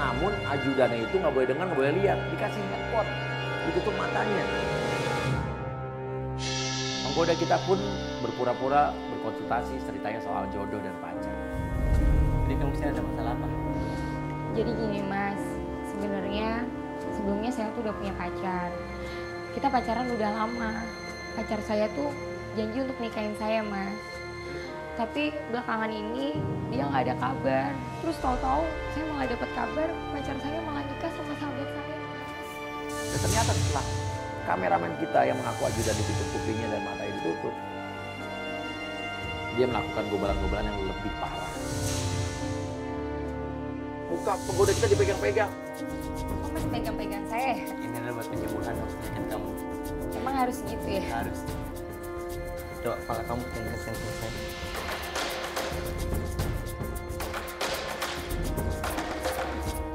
Namun ajudannya itu nggak boleh dengar, nggak boleh lihat. Dikasih handphone, ditutup matanya. Penggoda kita pun berpura-pura berkonsultasi ceritanya soal jodoh dan pacar. Jadi kamu sih ada masalah apa? Jadi gini Mas, sebenarnya sebelumnya saya tuh udah punya pacar. Kita pacaran udah lama. Pacar saya tuh janji untuk nikahin saya Mas. Tapi belakangan ini dia nggak ada kabar. Terus tahu-tahu saya malah dapat kabar pacar saya malah nikah sama sahabat saya. Dan ternyata setelah kameramen kita yang mengaku ajudan ditutup kupingnya dan matanya ditutup, dia melakukan gobalan-gobalan yang lebih parah. Muka penggoda kita dipegang-pegang. Kok Mas pegang-pegang saya? Ini adalah buat penyembuhan maksudnya kamu. Emang harus gitu ya? Harus. Coba kepala kamu bikin kesan selesai.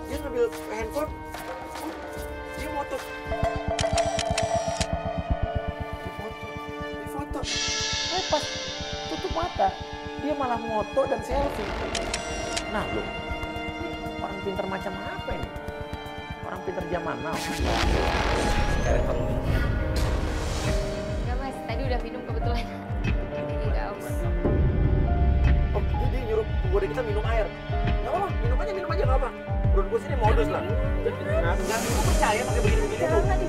Dia ngambil handphone, dia moto. Di foto. Pas tutup mata, dia malah moto dan selfie. Nah loh, orang pintar macam apa ini? Orang pintar zaman now. Sekarang kamu minum. Enggak Mas, tadi udah minum kebetulan. Jadi haus. Oh, dia nyuruh penggoda kita minum air. Gak apa-apa, minum aja gak apa. Menurut gue sih ini modus lah. Nggak, gue percaya pakai begini-begini tuh. Jangan,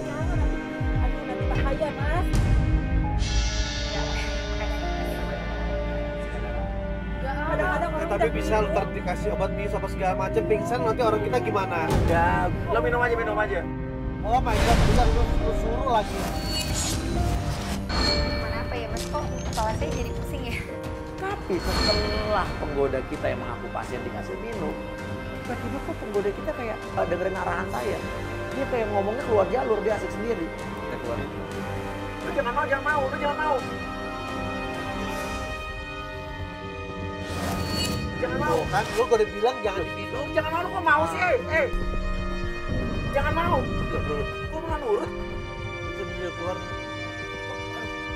aduh nanti bahaya Mas. Kadang-kadang orang Tapi udah bisa lu ntar dikasih obat bius apa segala macam pingsan nanti orang kita gimana? Ya, lo minum aja. Oh my god, bisa lu suruh lagi. Mana apa ya Mas, kok kepala saya jadi pusing ya? Tapi setelah penggoda kita yang mengaku pasien dikasih minum, tiba-tiba kok penggoda kita kayak dengerin arahan saya. Dia kayak ngomongnya keluar jalur, dia asik sendiri. Kita keluar. Lu jangan mau. Jangan mau. Kan lu udah bilang jangan diminum. Jangan mau, lu kok mau sih? Jangan mau. Gua malah nurut. Itu dia keluar.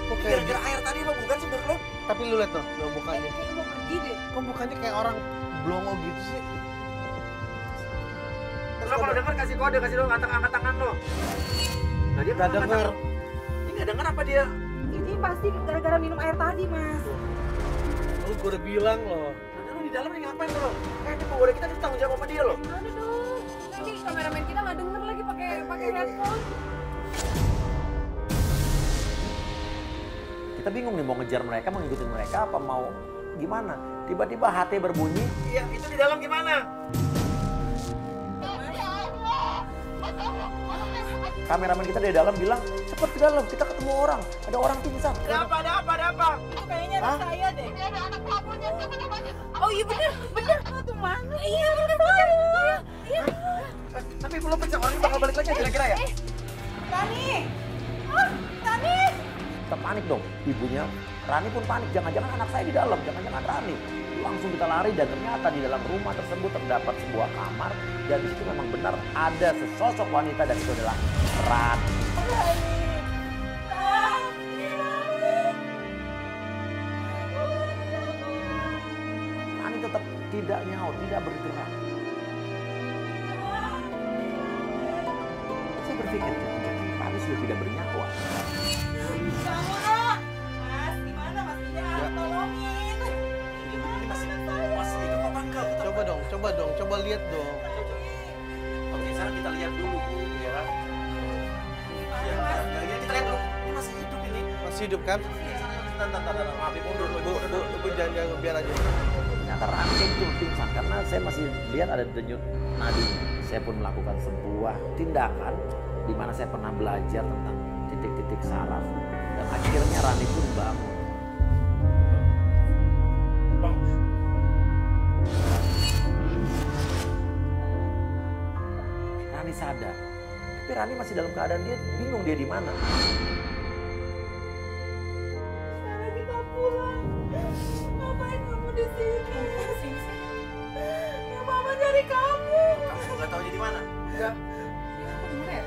Kok kayak Gara-gara air tadi lo bukan sebenernya lo. tapi lu lihat tuh mukanya. kayak mau pergi deh. Kok mukanya kayak orang blongo gitu sih? Terus kalau denger kasih kode, kasih dong angkat tangan lo. Nah dia Nggak denger. Ini nggak denger apa dia? Ini pasti gara-gara minum air tadi Mas. Lu gua udah bilang loh. Nah, lu di dalam nih ngapain lo? Ini penggoda kita tanggung jawab sama dia lo. Gimana dong? Nanti kameramen kita nggak denger lagi pakai headphone. Kita bingung nih mau ngejar mereka, mau ngikutin mereka, apa mau gimana? Tiba-tiba HT berbunyi. Iya, itu di dalam gimana? Kameramen kita di dalam bilang, cepet ke dalam, kita ketemu orang. Ada orang pingsan. Ada apa? Itu kayaknya anak saya deh. Oh iya bener. Tuh mana? Iya bener saya. Iya. Tapi belum pecah, orang ini bakal balik lagi kira-kira ya? Rani. Rani. Kita panik dong, ibunya. Rani pun panik, jangan-jangan anak saya di dalam, jangan-jangan Rani. Langsung kita lari dan ternyata di dalam rumah tersebut terdapat sebuah kamar. Dan di situ memang benar ada sesosok wanita dan itu adalah Rani. Rani tetap tidak nyaut, tidak bergerak. Saya berpikir, Rani sudah tidak bernyawa. Mas, gimana Mas? Ya, tolongin. Gimana saya? Masih hidup apa enggak? Coba lihat dong. Oke, sekarang kita lihat dulu, ya kan? Ya, kita lihat dulu. Ini masih hidup ini. Masih hidup kan? Tantan, maaf, mundur. Bu, jangan biar aja. Ternyata Rani itu pingsan karena saya masih lihat ada denyut nadi. Saya pun melakukan sebuah tindakan di mana saya pernah belajar tentang titik-titik saraf dan akhirnya Rani pun bangun. Rani sadar, tapi Rani masih dalam keadaan dia bingung dia di mana. Sekarang kita pulang. Ngapain kamu di sini? Ya mama nyari kamu. Kamu nggak tahu dia di mana? Enggak. Kamu di mana ya?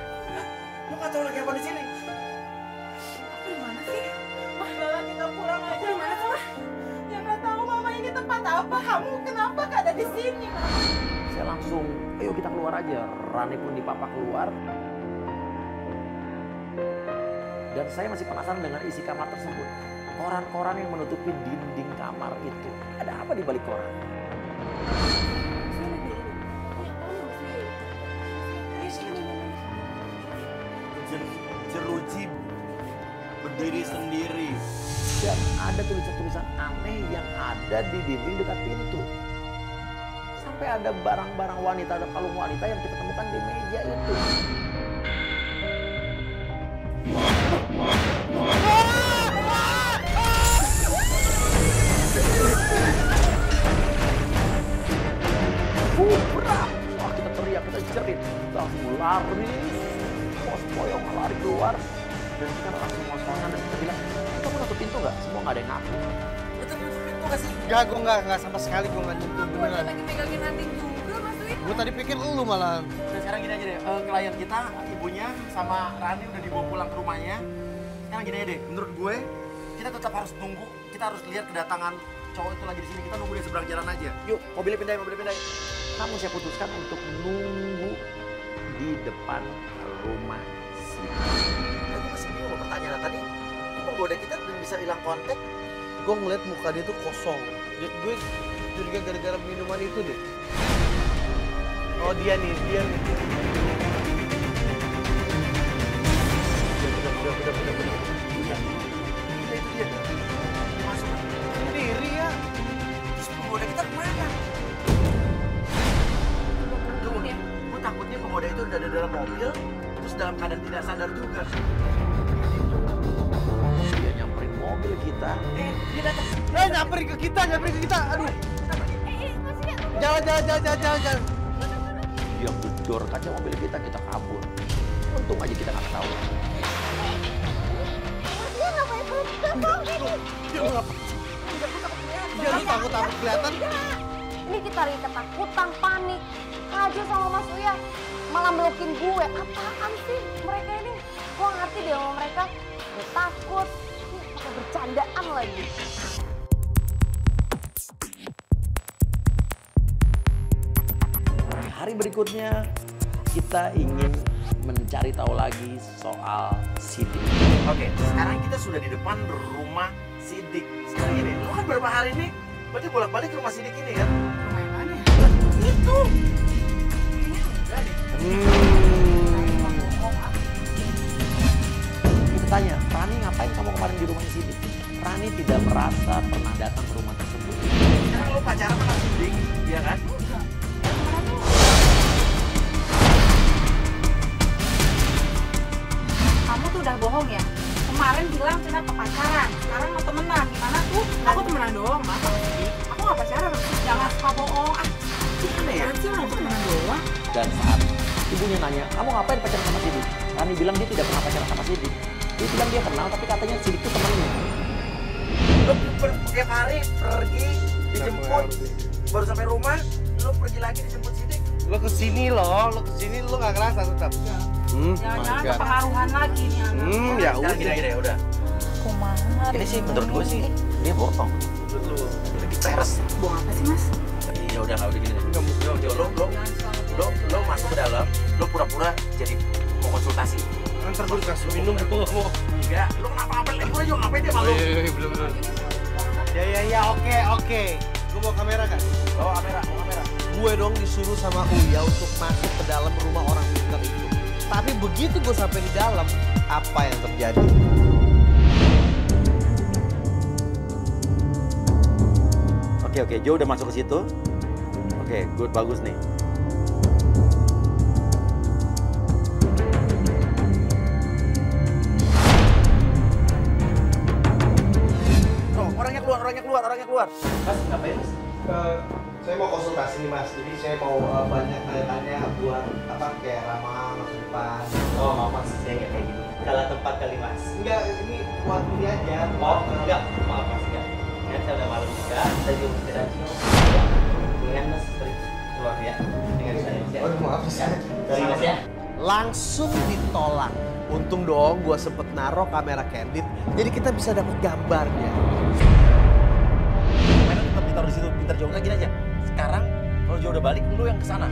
Lu nggak tahu lagi apa di sini? Aku di mana sih? Wah, Lala kita pulang aja. Di mana sih, Ma? Ya nggak tahu mama ini tempat apa. Kamu kenapa gak ada di sini, Ma? Saya Saya langsung, ayo kita keluar aja. Rani pun dipapa keluar. Dan saya masih penasaran dengan isi kamar tersebut. Koran-koran yang menutupi dinding kamar itu. Ada apa di balik koran? Jeruji berdiri sendiri. Dan ada tulisan-tulisan aneh yang ada di dinding dekat pintu. Sampai ada barang-barang wanita, ada kalung wanita yang kita temukan di meja itu. Berat! Wah, kita teriak, kita jerit, kita langsung lari, poyong lari keluar, dan kita langsung ngosongan dan kita bilang, kamu nutup pintu nggak? Semua nggak ada yang ngaku. Itu pintu gak sih? Enggak, gue enggak sama sekali gue enggak nyentuh Gue beneran. lagi pegangin nanti juga Mas Dwi. Gue tadi pikir lu malah. Udah sekarang gini aja deh, klien kita, ibunya sama Rani udah dibawa pulang ke rumahnya. Sekarang gini aja deh, menurut gue kita tetap harus tunggu, kita harus lihat kedatangan cowok itu lagi di sini. Kita nunggu di seberang jalan aja. Yuk, mobilnya pindahin, mobilnya pindahin. Kamu saya putuskan untuk nunggu di depan rumah Siti. Aku masih bingung pertanyaan tadi. Itu penggoda kita belum bisa hilang kontak. Gue ngeliat muka dia tuh kosong. Gue curiga gara-gara minuman itu deh. Oh dia nih. Bener. Iya, itu dia. Masuk Sendiri ya. terus penggoda kita kemana? Tunggu nih, gue takutnya penggoda itu udah ada dalam mobil, terus dalam keadaan tidak sadar juga. Dia nyamperin mobil kita. Dia datang. Nyamperin ke kita. Aduh. Jangan. Dia gedor kaca mobil kita kabur. Untung aja kita nggak tahu. Dia takut kelihatan. Ini kita lagi ketakutan, panik. Raja sama Mas Uya malah melukin gue. Apaan sih mereka ini? Gue ngerti deh sama mereka. Gue takut. Pakai bercandaan lagi. Hari berikutnya kita ingin mencari tahu lagi soal Siti. Oke, sekarang kita sudah di depan rumah Sidik. Sekarang gini, lu kan beberapa hari ini berarti bolak-balik ke rumah Sidik ini kan? Rumah yang mana ya? Itu! Kita tanya, Rani ngapain kamu kemarin di rumah Sidik? Rani tidak merasa pernah datang ke rumah tersebut. Sekarang lu pacaran sama Sidik, iya kan? Kamu tuh udah bohong ya? Kemarin bilang kita pacaran, sekarang mau temenan. Gimana tuh? Aku temenan doang, Mas. Aku gak pacaran. Jangan suka bohong. Gimana ya? Sih aku temenan doang. Dan saat ibunya nanya, kamu ngapain pacaran sama Sidik? Rani bilang dia tidak pernah pacaran sama Sidik. Dia bilang dia kenal, tapi katanya Sidik itu temennya. Lu tiap hari pergi, dijemput, baru sampai rumah, lu pergi lagi dijemput Sidik. Lo kesini lo nggak kerasa tetap. Jangan-jangan kepengaruhan lagi nih anak. Ya Sekarang gini aja deh, udah. Kumaha. Ini sih menurut gue sih, dia bohong. Lu lagi peres. Buang apa sih, Mas? Ya udah nggak udah gini. Lo masuk ke dalam, lo pura-pura jadi mau konsultasi. Ntar gue kasih minum gue nggak mau. Enggak, lo kenapa-ngapain lagi juga ngapain dia malu? Belum. Ya oke. Gue bawa kamera kan? Bawa kamera. Gue dong disuruh sama Uya untuk masuk ke dalam rumah orang pintar itu. Tapi begitu gue sampai di dalam, apa yang terjadi? Oke, Joe udah masuk ke situ. Oke, good, bagus nih. Oh, orangnya keluar. Mas, ngapain mas? Saya mau konsultasi nih mas, jadi saya mau banyak tanya-tanya buat kayak ramah masa depan. Oh, maaf mas, saya nggak kayak gitu. Salah tempat kali mas. Enggak, ini buat ini aja. Oh, enggak, maaf mas, enggak. Kan saya udah malam juga, saya juga istirahat. Dengan mas, keluar ya. Dengan saya. Oh, maaf mas. Sorry mas ya. Langsung ditolak. Untung dong gue sempet naruh kamera candid, jadi kita bisa dapat gambarnya. Mainan tetap ditaruh di situ, pintar jauh. Gini aja. Sekarang kalau Joe udah balik, lu lu yang kesana.